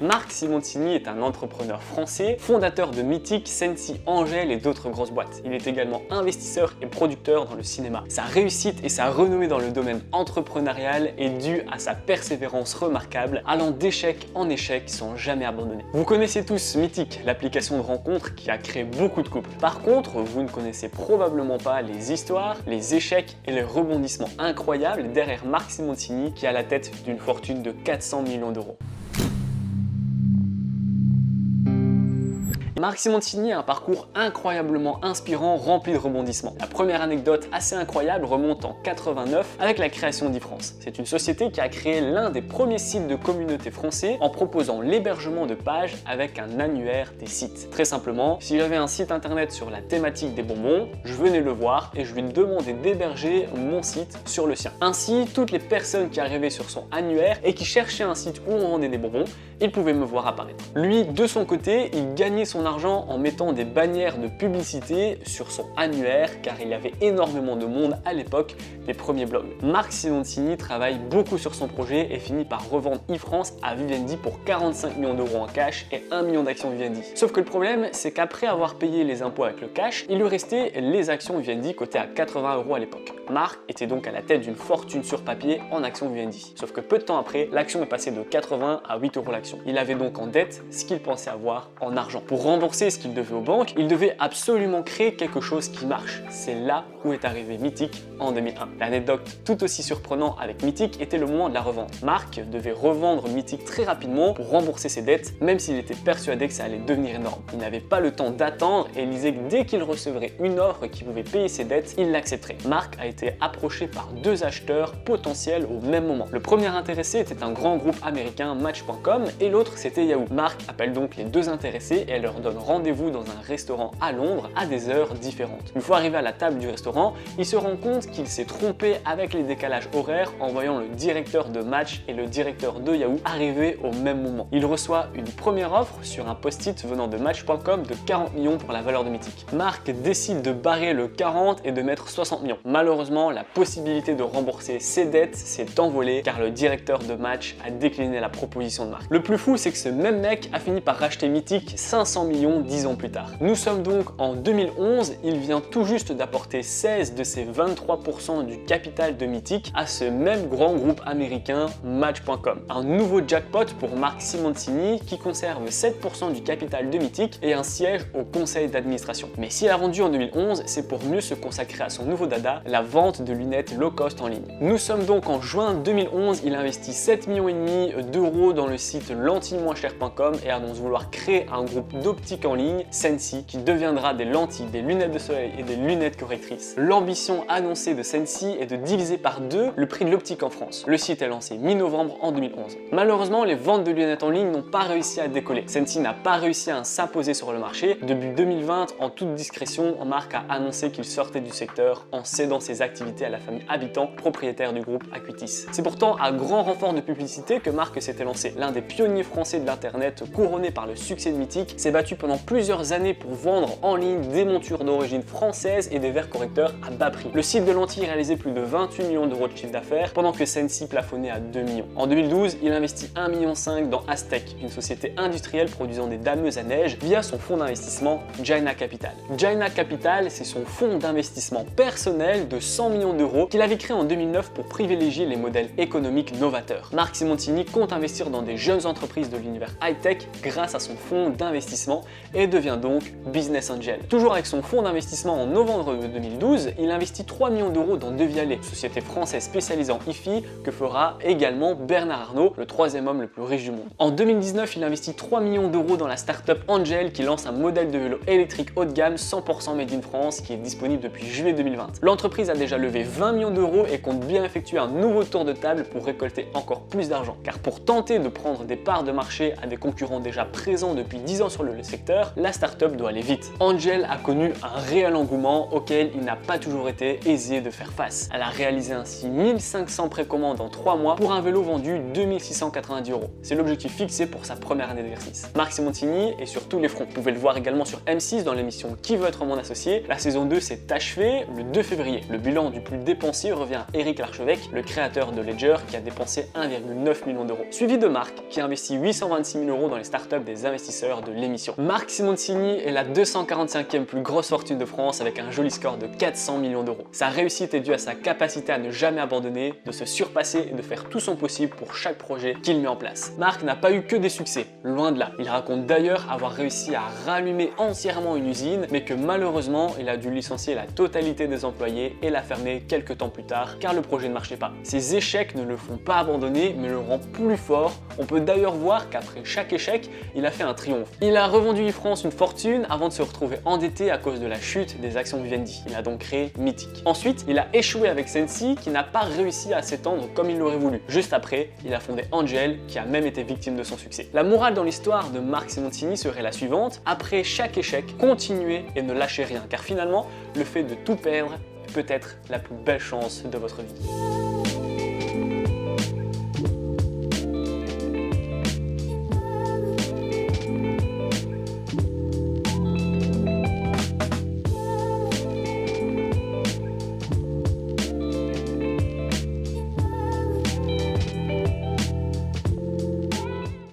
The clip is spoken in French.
Marc Simoncini est un entrepreneur français, fondateur de Mythic, Sensi, Angel et d'autres grosses boîtes. Il est également investisseur et producteur dans le cinéma. Sa réussite et sa renommée dans le domaine entrepreneurial est due à sa persévérance remarquable, allant d'échec en échec sans jamais abandonner. Vous connaissez tous Mythic, l'application de rencontre qui a créé beaucoup de couples. Par contre, vous ne connaissez probablement pas les histoires, les échecs et les rebondissements incroyables derrière Marc Simoncini qui a la tête d'une fortune de 400 millions d'euros. Marc Simoncini a un parcours incroyablement inspirant, rempli de rebondissements. La première anecdote assez incroyable remonte en 89 avec la création d'e-France. C'est une société qui a créé l'un des premiers sites de communauté français en proposant l'hébergement de pages avec un annuaire des sites. Très simplement, si j'avais un site internet sur la thématique des bonbons, je venais le voir et je lui demandais d'héberger mon site sur le sien. Ainsi, toutes les personnes qui arrivaient sur son annuaire et qui cherchaient un site où on vendait des bonbons, ils pouvaient me voir apparaître. Lui, de son côté, il gagnait son argent en mettant des bannières de publicité sur son annuaire car il y avait énormément de monde à l'époque des premiers blogs. Marc Simoncini travaille beaucoup sur son projet et finit par revendre e-France à Vivendi pour 45 millions d'euros en cash et 1 million d'actions Vivendi. Sauf que le problème, c'est qu'après avoir payé les impôts avec le cash, il lui restait les actions Vivendi cotées à 80 euros à l'époque. Marc était donc à la tête d'une fortune sur papier en actions Vivendi. Sauf que peu de temps après, l'action est passée de 80 à 8 euros l'action. Il avait donc en dette ce qu'il pensait avoir en argent. Pour rembourser ce qu'il devait aux banques, il devait absolument créer quelque chose qui marche. C'est là où est arrivé Mythic en 2001. L'anecdote tout aussi surprenante avec Mythic était le moment de la revente. Marc devait revendre Mythic très rapidement pour rembourser ses dettes, même s'il était persuadé que ça allait devenir énorme. Il n'avait pas le temps d'attendre et il disait que dès qu'il recevrait une offre qui pouvait payer ses dettes, il l'accepterait. Marc a été approché par deux acheteurs potentiels au même moment. Le premier intéressé était un grand groupe américain, Match.com, et l'autre c'était Yahoo. Marc appelle donc les deux intéressés et elle leur donne rendez-vous dans un restaurant à Londres à des heures différentes. Une fois arrivé à la table du restaurant, il se rend compte qu'il s'est trompé avec les décalages horaires en voyant le directeur de Match et le directeur de Yahoo arriver au même moment. Il reçoit une première offre sur un post-it venant de Match.com de 40 millions pour la valeur de Mythic. Marc décide de barrer le 40 et de mettre 60 millions. Malheureusement, la possibilité de rembourser ses dettes s'est envolée car le directeur de Match a décliné la proposition de Marc. Le plus fou, c'est que ce même mec a fini par racheter Mythic 500 millions 10 ans plus tard. Nous sommes donc en 2011, il vient tout juste d'apporter 16 de ses 23% du capital de Mythic à ce même grand groupe américain Match.com. Un nouveau jackpot pour Marc Simoncini qui conserve 7% du capital de Mythic et un siège au conseil d'administration. Mais s'il a vendu en 2011, c'est pour mieux se consacrer à son nouveau dada, la vente de lunettes low cost en ligne. Nous sommes donc en juin 2011, il investit 7,5 millions d'euros dans le site lentilles-moins-chères.com et annonce vouloir créer un groupe d'optique en ligne, Sensi, qui deviendra des lentilles, des lunettes de soleil et des lunettes correctrices. L'ambition annoncée de Sensi est de diviser par deux le prix de l'optique en France. Le site est lancé mi-novembre en 2011. Malheureusement, les ventes de lunettes en ligne n'ont pas réussi à décoller. Sensi n'a pas réussi à s'imposer sur le marché. Début 2020, en toute discrétion, Marc a annoncé qu'il sortait du secteur en cédant ses activités à la famille Habitant, propriétaire du groupe Acuitis. C'est pourtant à grand renfort de publicité que Marc s'était lancé. L'un des pionniers français de l'internet, couronné par le succès de Mythic, s'est battu pendant plusieurs années pour vendre en ligne des montures d'origine française et des verres correcteurs à bas prix. Le site de lentilles réalisait plus de 28 millions d'euros de chiffre d'affaires, pendant que Sensi plafonnait à 2 millions. En 2012, il investit 1,5 million dans Aztec, une société industrielle produisant des dameuses à neige, via son fonds d'investissement Jaina Capital. Jaina Capital, c'est son fonds d'investissement personnel de 100 millions d'euros qu'il avait créé en 2009 pour privilégier les modèles économiques novateurs. Marc Simoncini compte investir dans des jeunes entreprises de l'univers high-tech grâce à son fonds d'investissement et devient donc Business Angel. Toujours avec son fonds d'investissement en novembre 2012, il investit 3 millions d'euros dans Devialet, société française spécialisée en hi-fi que fera également Bernard Arnault, le troisième homme le plus riche du monde. En 2019, il investit 3 millions d'euros dans la startup Angel qui lance un modèle de vélo électrique haut de gamme 100% made in France qui est disponible depuis juillet 2020. L'entreprise a déjà levé 20 millions d'euros et compte bien effectuer un nouveau tour de table pour récolter encore plus d'argent. Car pour tenter de prendre des parts de marché à des concurrents déjà présents depuis 10 ans sur le secteur, la startup doit aller vite. Angel a connu un réel engouement auquel il n'a pas toujours été aisé de faire face. Elle a réalisé ainsi 1500 précommandes en 3 mois pour un vélo vendu 2690 €. C'est l'objectif fixé pour sa première année d'exercice. Marc Simoncini est sur tous les fronts. Vous pouvez le voir également sur M6 dans l'émission Qui veut être mon associé. La saison 2 s'est achevée le 2 février. Le bilan du plus dépensé revient à Éric Larchevêque, le créateur de Ledger, qui a dépensé 1,9 million d'euros. Suivi de Marc, qui a investi 826 000 € dans les startups des investisseurs de l'émission. Marc Simoncini est la 245e plus grosse fortune de France avec un joli score de 400 millions d'euros. Sa réussite est due à sa capacité à ne jamais abandonner, de se surpasser et de faire tout son possible pour chaque projet qu'il met en place. Marc n'a pas eu que des succès, loin de là. Il raconte d'ailleurs avoir réussi à rallumer entièrement une usine, mais que malheureusement, il a dû licencier la totalité des employés et la fermer quelques temps plus tard, car le projet ne marchait pas. Ses échecs ne le font pas abandonner, mais le rend plus fort. On peut d'ailleurs voir qu'après chaque échec, il a fait un triomphe. Il a revendu Yves-France une fortune avant de se retrouver endetté à cause de la chute des actions Vivendi. Il a donc créé Mythic. Ensuite, il a échoué avec Sensi, qui n'a pas réussi à s'étendre comme il l'aurait voulu. Juste après, il a fondé Angel, qui a même été victime de son succès. La morale dans l'histoire de Marc Simoncini serait la suivante: après chaque échec, continuez et ne lâchez rien, car finalement, le fait de tout perdre peut être la plus belle chance de votre vie.